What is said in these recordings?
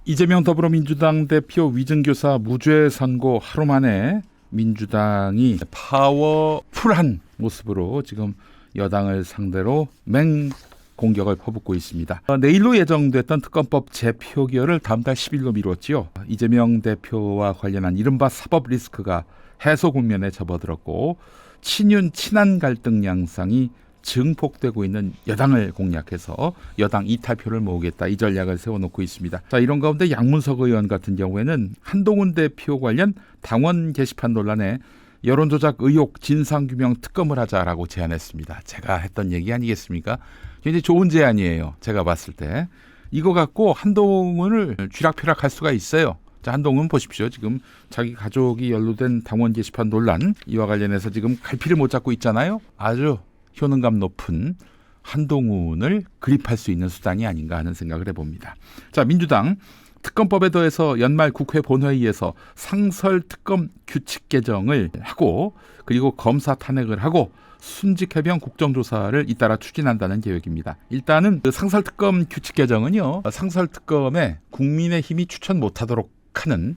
이재명 더불어민주당 대표 위증교사 무죄 선고 하루 만에 민주당이 파워풀한 모습으로 지금 여당을 상대로 공격을 퍼붓고 있습니다. 내일로 예정됐던 특검법 재표결을 다음 달 10일로 미뤘지요. 이재명 대표와 관련한 이른바 사법 리스크가 해소 국면에 접어들었고 친한 갈등 양상이 증폭되고 있는 여당을 공략해서 여당 이탈표를 모으겠다, 이 전략을 세워놓고 있습니다. 자, 이런 가운데 양문석 의원 같은 경우에는 한동훈 대표 관련 당원 게시판 논란에 여론조작 의혹 진상규명 특검을 하자라고 제안했습니다. 제가 했던 얘기 아니겠습니까? 굉장히 좋은 제안이에요. 제가 봤을 때 이거 갖고 한동훈을 쥐락펴락할 수가 있어요. 자, 한동훈 보십시오. 지금 자기 가족이 연루된 당원 게시판 논란, 이와 관련해서 지금 갈피를 못 잡고 있잖아요. 아주 효능감 높은 한동훈을 그립할 수 있는 수단이 아닌가 하는 생각을 해봅니다. 자, 민주당 특검법에 더해서 연말 국회 본회의에서 상설특검 규칙 개정을 하고, 그리고 검사 탄핵을 하고 순직해병 국정조사를 잇따라 추진한다는 계획입니다. 일단은 그 상설특검 규칙 개정은요, 상설특검에 국민의힘이 추천 못하도록 하는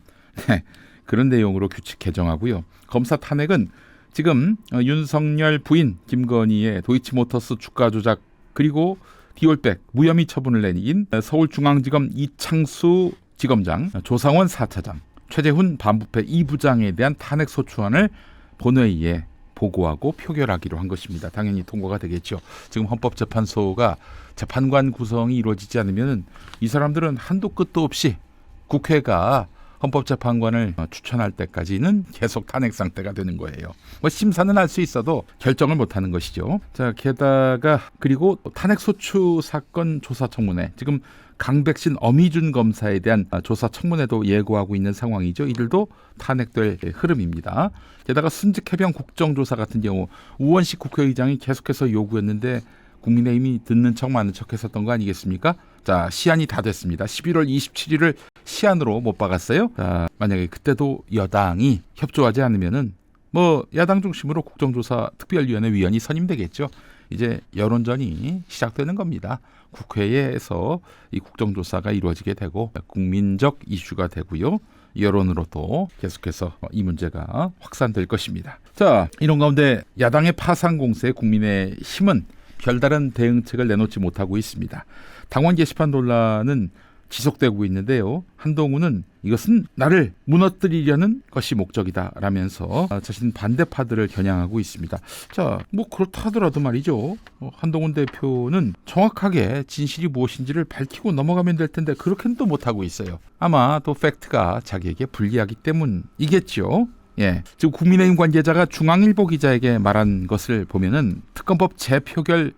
그런 내용으로 규칙 개정하고요. 검사 탄핵은 지금 윤석열 부인 김건희의 도이치모터스 주가 조작, 그리고 디올백 무혐의 처분을 내린 서울중앙지검 이창수 지검장, 조상원 4차장, 최재훈 반부패 2부장에 대한 탄핵 소추안을 본회의에 보고하고 표결하기로 한 것입니다. 당연히 통과가 되겠죠. 지금 헌법재판소가 재판관 구성이 이루어지지 않으면 이 사람들은 한도 끝도 없이 국회가 헌법재판관을 추천할 때까지는 계속 탄핵 상태가 되는 거예요. 뭐 심사는 할 수 있어도 결정을 못하는 것이죠. 자, 게다가 그리고 탄핵소추 사건 조사 청문회, 지금 강백신 어미준 검사에 대한 조사 청문회도 예고하고 있는 상황이죠. 이들도 탄핵될 흐름입니다. 게다가 순직해병 국정조사 같은 경우 우원식 국회의장이 계속해서 요구했는데 국민의힘이 듣는 척 마는 척 했었던 거 아니겠습니까? 자, 시한이 다 됐습니다. 11월 27일을 시한으로 못 박았어요. 자, 만약에 그때도 여당이 협조하지 않으면은 뭐 야당 중심으로 국정조사 특별위원회 위원이 선임되겠죠. 이제 여론전이 시작되는 겁니다. 국회에서 이 국정조사가 이루어지게 되고 국민적 이슈가 되고요. 여론으로도 계속해서 이 문제가 확산될 것입니다. 자, 이런 가운데 야당의 파상 공세에 국민의힘은 별다른 대응책을 내놓지 못하고 있습니다. 당원 게시판 논란은 지속되고 있는데요. 한동훈은 이것은 나를 무너뜨리려는 것이 목적이다라면서 자신 반대파들을 겨냥하고 있습니다. 자, 뭐 그렇다 하더라도 말이죠. 한동훈 대표는 정확하게 진실이 무엇인지를 밝히고 넘어가면 될 텐데 그렇게는 또 못하고 있어요. 아마 또 팩트가 자기에게 불리하기 때문이겠죠. 예, 지금 국민의힘 관계자가 중앙일보 기자에게 말한 것을 보면은 특검법 재표결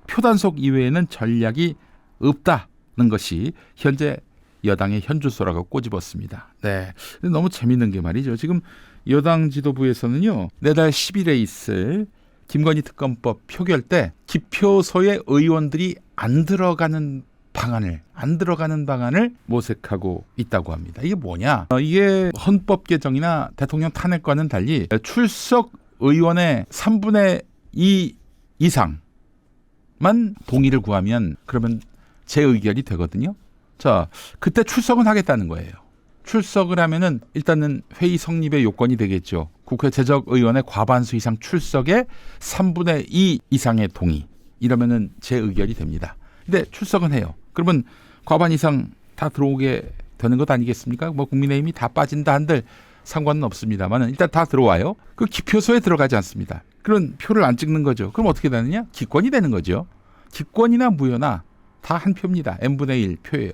표단속 이외에는 전략이 없다는 것이 현재 여당의 현주소라고 꼬집었습니다. 네, 너무 재밌는 게 말이죠. 지금 여당 지도부에서는요, 내달 10일에 있을 김건희 특검법 표결 때 기표소에 의원들이 안 들어가는 방안을 모색하고 있다고 합니다. 이게 뭐냐? 이게 헌법 개정이나 대통령 탄핵과는 달리 출석 의원의 3분의 2 이상만 동의를 구하면 그러면 재의결이 되거든요. 자, 그때 출석은 하겠다는 거예요. 출석을 하면은 일단은 회의 성립의 요건이 되겠죠. 국회 재적의원의 과반수 이상 출석에 3분의 2 이상의 동의. 이러면은 재의결이 됩니다. 근데 출석은 해요. 그러면 과반 이상 다 들어오게 되는 것 아니겠습니까? 뭐 국민의힘이 다 빠진다 한들 상관은 없습니다만 일단 다 들어와요. 그 기표소에 들어가지 않습니다. 그런 표를 안 찍는 거죠. 그럼 어떻게 되느냐? 기권이 되는 거죠. 기권이나 무효나 다 한 표입니다. n분의 1 표예요.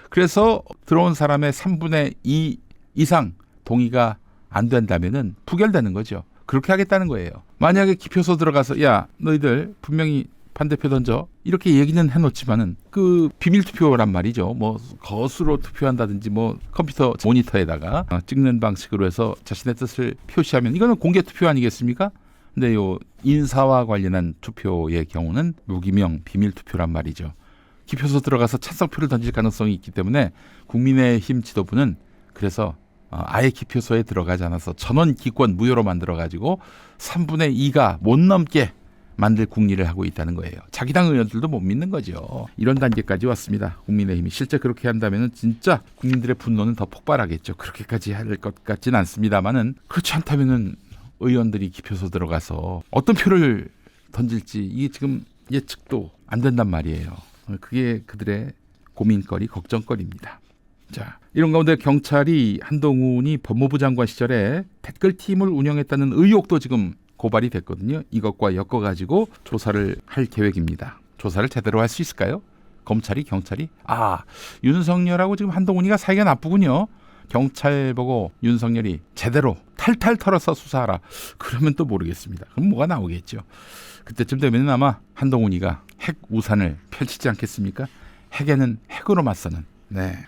그래서 들어온 사람의 3분의 2 이상 동의가 안 된다면은 부결되는 거죠. 그렇게 하겠다는 거예요. 만약에 기표소 들어가서 야, 너희들 분명히 반대표 던져, 이렇게 얘기는 해놓지만은 그 비밀 투표란 말이죠. 뭐 거수로 투표한다든지 뭐 컴퓨터 모니터에다가 찍는 방식으로 해서 자신의 뜻을 표시하면 이거는 공개 투표 아니겠습니까? 근데 요 인사와 관련한 투표의 경우는 무기명 비밀 투표란 말이죠. 기표소 들어가서 찬성표를 던질 가능성이 있기 때문에 국민의힘 지도부는 그래서 아예 기표소에 들어가지 않아서 전원 기권 무효로 만들어가지고 3분의 2가 못 넘게 만들 궁리를 하고 있다는 거예요. 자기 당 의원들도 못 믿는 거죠. 이런 단계까지 왔습니다. 국민의힘이 실제 그렇게 한다면 진짜 국민들의 분노는 더 폭발하겠죠. 그렇게까지 할 것 같지는 않습니다만은 그렇지 않다면은 의원들이 기표소 들어가서 어떤 표를 던질지 이게 지금 예측도 안 된단 말이에요. 그게 그들의 고민거리, 걱정거리입니다. 자, 이런 가운데 경찰이 한동훈이 법무부 장관 시절에 댓글팀을 운영했다는 의혹도 지금 고발이 됐거든요. 이것과 엮어가지고 조사를 할 계획입니다. 조사를 제대로 할 수 있을까요? 검찰이, 경찰이? 윤석열하고 지금 한동훈이가 사이가 나쁘군요. 경찰 보고 윤석열이 제대로 탈탈 털어서 수사하라. 그러면 또 모르겠습니다. 그럼 뭐가 나오겠죠. 그때쯤 되면 아마 한동훈이가 핵 우산을 펼치지 않겠습니까? 핵에는 핵으로 맞서는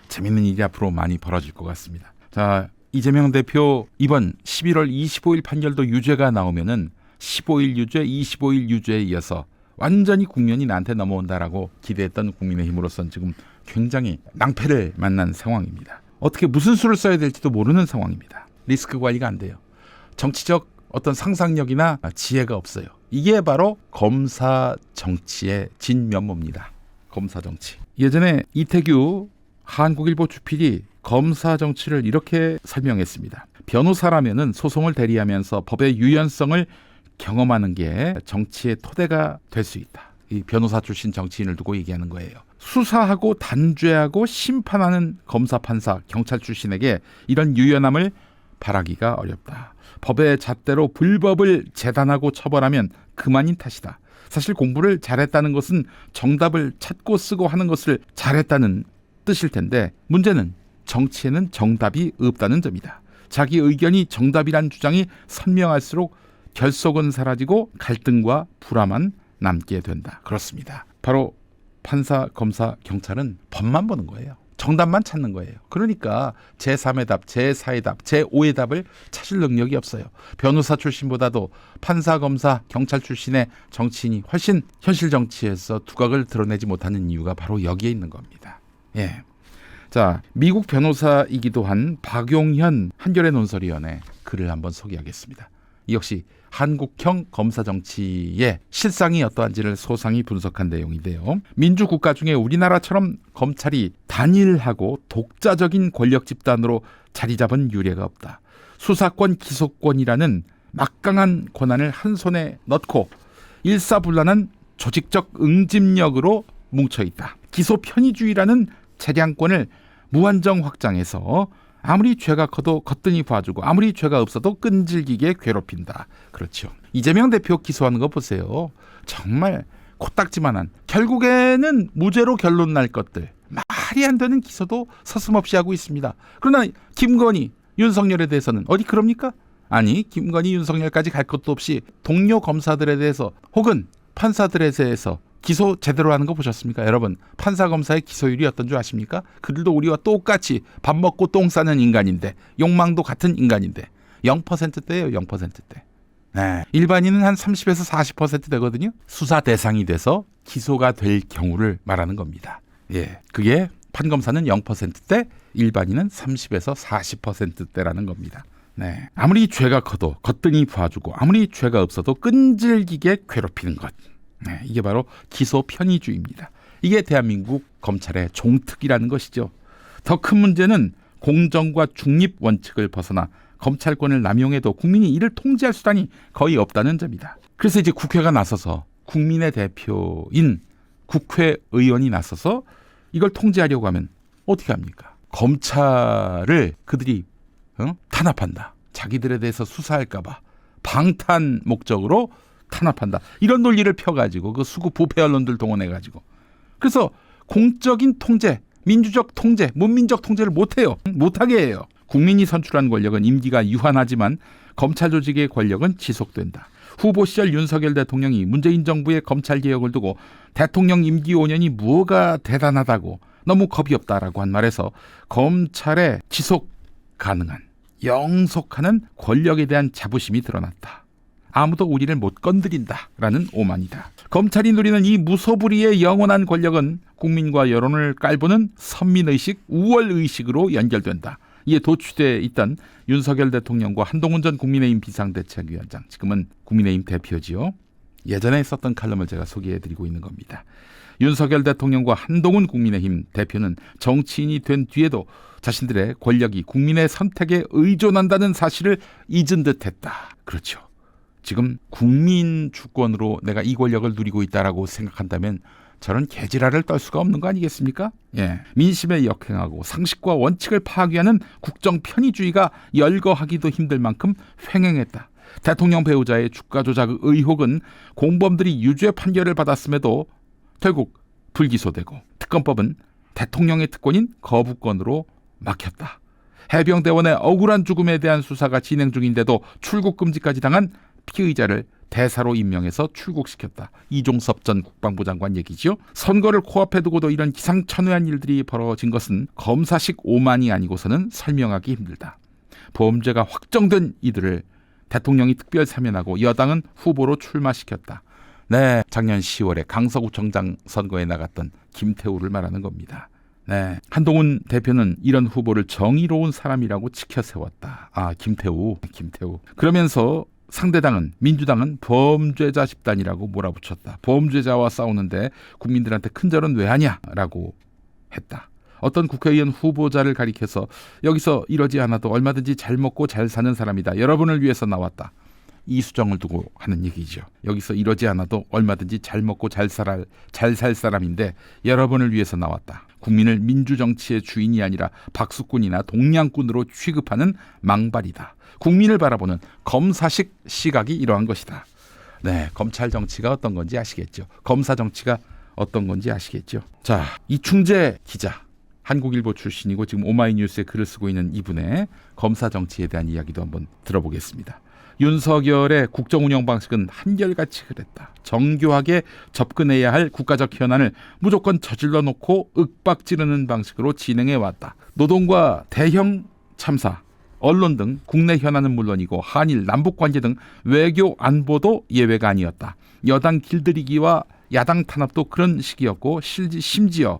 재밌는 일이 앞으로 많이 벌어질 것 같습니다. 자, 이재명 대표 이번 11월 25일 판결도 유죄가 나오면은 15일 유죄, 25일 유죄에 이어서 완전히 국면이 나한테 넘어온다라고 기대했던 국민의힘으로서는 지금 굉장히 낭패를 만난 상황입니다. 어떻게 무슨 수를 써야 될지도 모르는 상황입니다. 리스크 관리가 안 돼요. 정치적 어떤 상상력이나 지혜가 없어요. 이게 바로 검사 정치의 진면모입니다. 검사 정치. 예전에 이태규 한국일보 주필이 검사 정치를 이렇게 설명했습니다. 변호사라면은 소송을 대리하면서 법의 유연성을 경험하는 게 정치의 토대가 될 수 있다. 이 변호사 출신 정치인을 두고 얘기하는 거예요. 수사하고 단죄하고 심판하는 검사, 판사, 경찰 출신에게 이런 유연함을 바라기가 어렵다. 법의 잣대로 불법을 재단하고 처벌하면 그만인 탓이다. 사실 공부를 잘했다는 것은 정답을 찾고 쓰고 하는 것을 잘했다는 뜻일 텐데 문제는 정치에는 정답이 없다는 점이다. 자기 의견이 정답이란 주장이 선명할수록 결속은 사라지고 갈등과 불화만 남게 된다. 그렇습니다. 바로 판사, 검사, 경찰은 법만 보는 거예요. 정답만 찾는 거예요. 그러니까 제3의 답, 제4의 답, 제5의 답을 찾을 능력이 없어요. 변호사 출신보다도 판사, 검사, 경찰 출신의 정치인이 훨씬 현실 정치에서 두각을 드러내지 못하는 이유가 바로 여기에 있는 겁니다. 예. 자, 미국 변호사이기도 한 박용현 한겨레 논설위원회 글을 한번 소개하겠습니다. 이 역시 한국형 검사 정치의 실상이 어떠한지를 소상히 분석한 내용인데요. 민주국가 중에 우리나라처럼 검찰이 단일하고 독자적인 권력 집단으로 자리 잡은 유례가 없다. 수사권, 기소권이라는 막강한 권한을 한 손에 넣고 일사불란한 조직적 응집력으로 뭉쳐있다. 기소 편의주의라는 재량권을 무한정 확장해서 아무리 죄가 커도 거뜬히 봐주고 아무리 죄가 없어도 끈질기게 괴롭힌다. 그렇죠. 이재명 대표 기소하는 거 보세요. 정말 코딱지만한, 결국에는 무죄로 결론 날 것들, 말이 안 되는 기소도 서슴없이 하고 있습니다. 그러나 김건희, 윤석열에 대해서는 어디 그럽니까? 아니, 김건희, 윤석열까지 갈 것도 없이 동료 검사들에 대해서 혹은 판사들에 대해서 기소 제대로 하는 거 보셨습니까? 여러분, 판사 검사의 기소율이 어떤 줄 아십니까? 그들도 우리와 똑같이 밥 먹고 똥 싸는 인간인데, 욕망도 같은 인간인데 0%대예요. 0%대. 네. 일반인은 한 30에서 40% 되거든요. 수사 대상이 돼서 기소가 될 경우를 말하는 겁니다. 예, 그게 판검사는 0%대, 일반인은 30에서 40%대라는 겁니다. 네. 아무리 죄가 커도 거뜬히 봐주고 아무리 죄가 없어도 끈질기게 괴롭히는 것. 네, 이게 바로 기소 편의주의입니다. 이게 대한민국 검찰의 종특이라는 것이죠. 더 큰 문제는 공정과 중립 원칙을 벗어나 검찰권을 남용해도 국민이 이를 통제할 수단이 거의 없다는 점이다. 그래서 이제 국회가 나서서, 국민의 대표인 국회의원이 나서서 이걸 통제하려고 하면 어떻게 합니까? 검찰을 그들이 탄압한다. 자기들에 대해서 수사할까 봐 방탄 목적으로 탄압한다. 이런 논리를 펴가지고 그 수구 부패 언론들 동원해가지고, 그래서 공적인 통제, 민주적 통제, 문민적 통제를 못해요. 못하게 해요. 국민이 선출한 권력은 임기가 유한하지만 검찰 조직의 권력은 지속된다. 후보 시절 윤석열 대통령이 문재인 정부의 검찰개혁을 두고 대통령 임기 5년이 뭐가 대단하다고, 너무 겁이 없다라고 한 말에서 검찰의 지속 가능한, 영속하는 권력에 대한 자부심이 드러났다. 아무도 우리를 못 건드린다라는 오만이다. 검찰이 누리는 이 무소불위의 영원한 권력은 국민과 여론을 깔보는 선민의식, 우월의식으로 연결된다. 이에 도취되어 있던 윤석열 대통령과 한동훈 전 국민의힘 비상대책위원장, 지금은 국민의힘 대표지요. 예전에 썼던 칼럼을 제가 소개해드리고 있는 겁니다. 윤석열 대통령과 한동훈 국민의힘 대표는 정치인이 된 뒤에도 자신들의 권력이 국민의 선택에 의존한다는 사실을 잊은 듯했다. 그렇죠. 지금 국민 주권으로 내가 이 권력을 누리고 있다라고 생각한다면 저런 개지랄을 떨 수가 없는 거 아니겠습니까? 예. 민심에 역행하고 상식과 원칙을 파괴하는 국정 편의주의가 열거하기도 힘들 만큼 횡행했다. 대통령 배우자의 주가 조작 의혹은 공범들이 유죄 판결을 받았음에도 결국 불기소되고 특검법은 대통령의 특권인 거부권으로 막혔다. 해병대원의 억울한 죽음에 대한 수사가 진행 중인데도 출국 금지까지 당한 피의자를 대사로 임명해서 출국시켰다. 이종섭 전 국방부 장관 얘기죠. 선거를 코앞에 두고도 이런 기상천외한 일들이 벌어진 것은 검사식 오만이 아니고서는 설명하기 힘들다. 범죄가 확정된 이들을 대통령이 특별 사면하고 여당은 후보로 출마시켰다. 네, 작년 10월에 강서구청장 선거에 나갔던 김태우를 말하는 겁니다. 네, 한동훈 대표는 이런 후보를 정의로운 사람이라고 치켜세웠다. 김태우. 그러면서 상대당은 민주당은 범죄자 집단이라고 몰아붙였다. 범죄자와 싸우는데 국민들한테 큰절은 왜 하냐라고 했다. 어떤 국회의원 후보자를 가리켜서 여기서 이러지 않아도 얼마든지 잘 먹고 잘 사는 사람이다. 여러분을 위해서 나왔다. 이수정을 두고 하는 얘기죠. 여기서 이러지 않아도 얼마든지 잘 먹고 잘 살 사람인데 여러분을 위해서 나왔다. 국민을 민주정치의 주인이 아니라 박수꾼이나 동냥꾼으로 취급하는 망발이다. 국민을 바라보는 검사식 시각이 이러한 것이다. 네, 검찰 정치가 어떤 건지 아시겠죠. 검사 정치가 어떤 건지 아시겠죠. 자, 이충재 기자, 한국일보 출신이고 지금 오마이뉴스에 글을 쓰고 있는 이분의 검사 정치에 대한 이야기도 한번 들어보겠습니다. 윤석열의 국정 운영 방식은 한결같이 그랬다. 정교하게 접근해야 할 국가적 현안을 무조건 저질러 놓고 윽박 지르는 방식으로 진행해 왔다. 노동과 대형 참사, 언론 등 국내 현안은 물론이고 한일 남북관계 등 외교 안보도 예외가 아니었다. 여당 길들이기와 야당 탄압도 그런 식이었고 심지어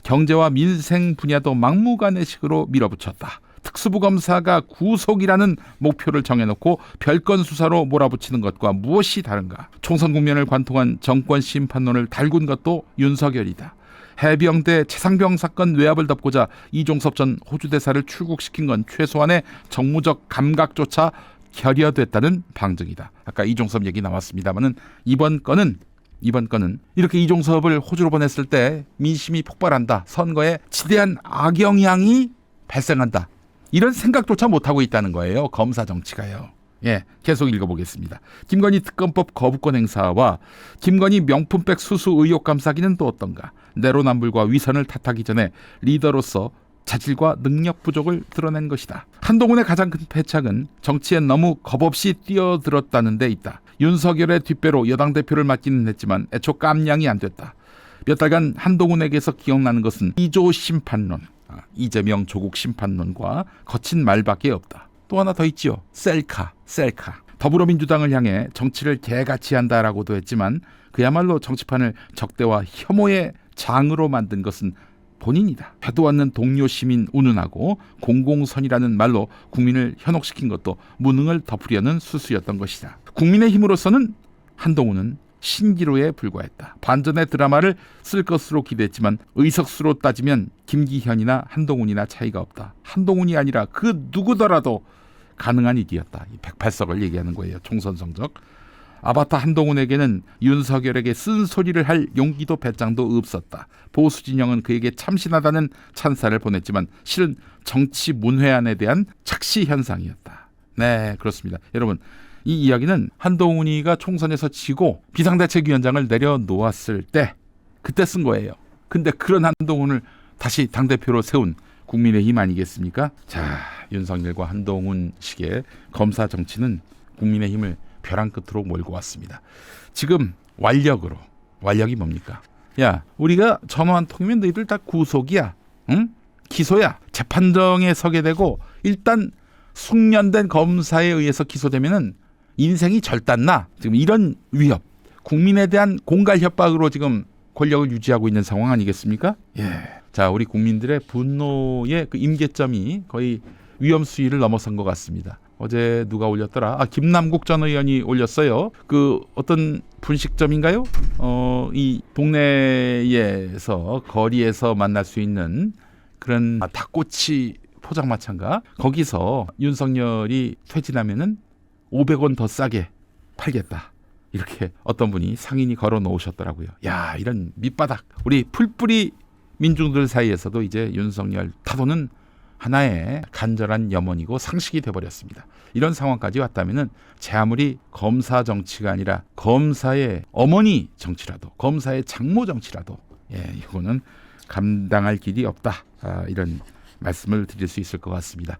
경제와 민생 분야도 막무가내식으로 밀어붙였다. 특수부 검사가 구속이라는 목표를 정해놓고 별건 수사로 몰아붙이는 것과 무엇이 다른가? 총선 국면을 관통한 정권 심판론을 달군 것도 윤석열이다. 해병대 최상병 사건 외압을 덮고자 이종섭 전 호주 대사를 출국시킨 건 최소한의 정무적 감각조차 결여됐다는 방증이다. 아까 이종섭 얘기 나왔습니다만은 이번 건은 이렇게 이종섭을 호주로 보냈을 때 민심이 폭발한다. 선거에 지대한 악영향이 발생한다. 이런 생각조차 못하고 있다는 거예요. 검사 정치가요. 예, 계속 읽어보겠습니다. 김건희 특검법 거부권 행사와 김건희 명품백 수수 의혹 감싸기는 또 어떤가? 내로남불과 위선을 탓하기 전에 리더로서 자질과 능력 부족을 드러낸 것이다. 한동훈의 가장 큰 패착은 정치에 너무 겁없이 뛰어들었다는 데 있다. 윤석열의 뒷배로 여당 대표를 맡기는 했지만 애초 깜냥이 안 됐다. 몇 달간 한동훈에게서 기억나는 것은 이조 심판론, 이재명 조국 심판론과 거친 말밖에 없다. 또 하나 더 있죠. 셀카. 더불어민주당을 향해 정치를 개같이 한다라고도 했지만 그야말로 정치판을 적대와 혐오의 장으로 만든 것은 본인이다. 해도 않는 동료 시민 운운하고 공공선이라는 말로 국민을 현혹시킨 것도 무능을 덮으려는 수수였던 것이다. 국민의힘으로서는 한동훈은 신기루에 불과했다. 반전의 드라마를 쓸 것으로 기대했지만 의석수로 따지면 김기현이나 한동훈이나 차이가 없다. 한동훈이 아니라 그 누구더라도 가능한 일이었다. 108석을 얘기하는 거예요. 총선 성적. 아바타 한동훈에게는 윤석열에게 쓴소리를 할 용기도 배짱도 없었다. 보수 진영은 그에게 참신하다는 찬사를 보냈지만 실은 정치 문외한에 대한 착시 현상이었다. 네, 그렇습니다. 여러분, 이 이야기는 한동훈이가 총선에서 지고 비상대책위원장을 내려놓았을 때 그때 쓴 거예요. 근데 그런 한동훈을 다시 당대표로 세운 국민의힘 아니겠습니까? 자, 윤석열과 한동훈 식의 검사 정치는 국민의힘을 벼랑 끝으로 몰고 왔습니다. 지금 완력이 뭡니까? 야, 우리가 전화 한 통이면 너희들 다 구속이야. 응? 기소야. 재판정에 서게 되고 일단 숙련된 검사에 의해서 기소되면은 인생이 절단나. 지금 이런 위협, 국민에 대한 공갈 협박으로 지금 권력을 유지하고 있는 상황 아니겠습니까? 예. 자, 우리 국민들의 분노의 그 임계점이 거의 위험 수위를 넘어선 것 같습니다. 어제 누가 올렸더라? 김남국 전 의원이 올렸어요. 그 어떤 분식점인가요? 이 동네에서 거리에서 만날 수 있는 그런 닭꼬치 포장마차인가? 거기서 윤석열이 퇴진하면은 500원 더 싸게 팔겠다. 이렇게 어떤 분이 상인이 걸어 놓으셨더라고요. 야, 이런 밑바닥. 우리 풀뿌리 민중들 사이에서도 이제 윤석열 타도는 하나의 간절한 염원이고 상식이 돼버렸습니다. 이런 상황까지 왔다면은 제 아무리 검사 정치가 아니라 검사의 어머니 정치라도, 검사의 장모 정치라도, 이거는 감당할 길이 없다. 이런 말씀을 드릴 수 있을 것 같습니다.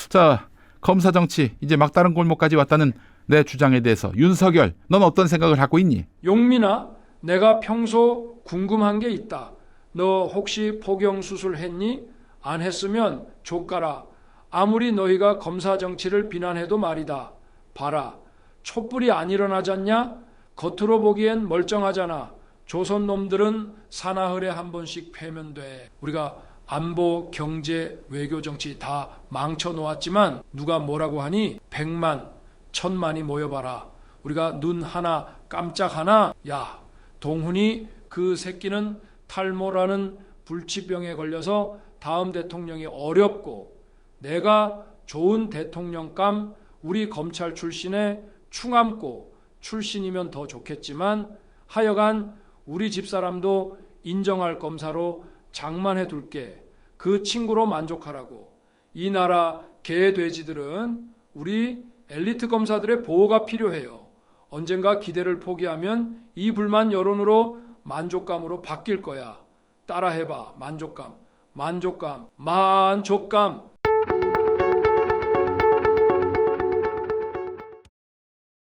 자, 검사 정치 이제 막다른 골목까지 왔다는 내 주장에 대해서 윤석열, 넌 어떤 생각을 하고 있니? 용민아, 내가 평소 궁금한 게 있다. 너 혹시 포경 수술 했니? 안 했으면 족가라. 아무리 너희가 검사 정치를 비난해도 말이다. 봐라, 촛불이 안 일어나잖냐? 겉으로 보기엔 멀쩡하잖아. 조선 놈들은 사나흘에 한 번씩 패면 돼. 우리가 안보, 경제, 외교, 정치 다 망쳐놓았지만 누가 뭐라고 하니? 100만, 1000만이 모여봐라. 우리가 눈 하나 깜짝 하나, 야, 동훈이 그 새끼는 탈모라는 불치병에 걸려서 다음 대통령이 어렵고 내가 좋은 대통령감 우리 검찰 출신의 충암고 출신이면 더 좋겠지만 하여간 우리 집사람도 인정할 검사로 장만해 둘게. 그 친구로 만족하라고. 이 나라 개돼지들은 우리 엘리트 검사들의 보호가 필요해요. 언젠가 기대를 포기하면 이 불만 여론으로 만족감으로 바뀔 거야. 따라해봐. 만족감. 만족감. 만족감.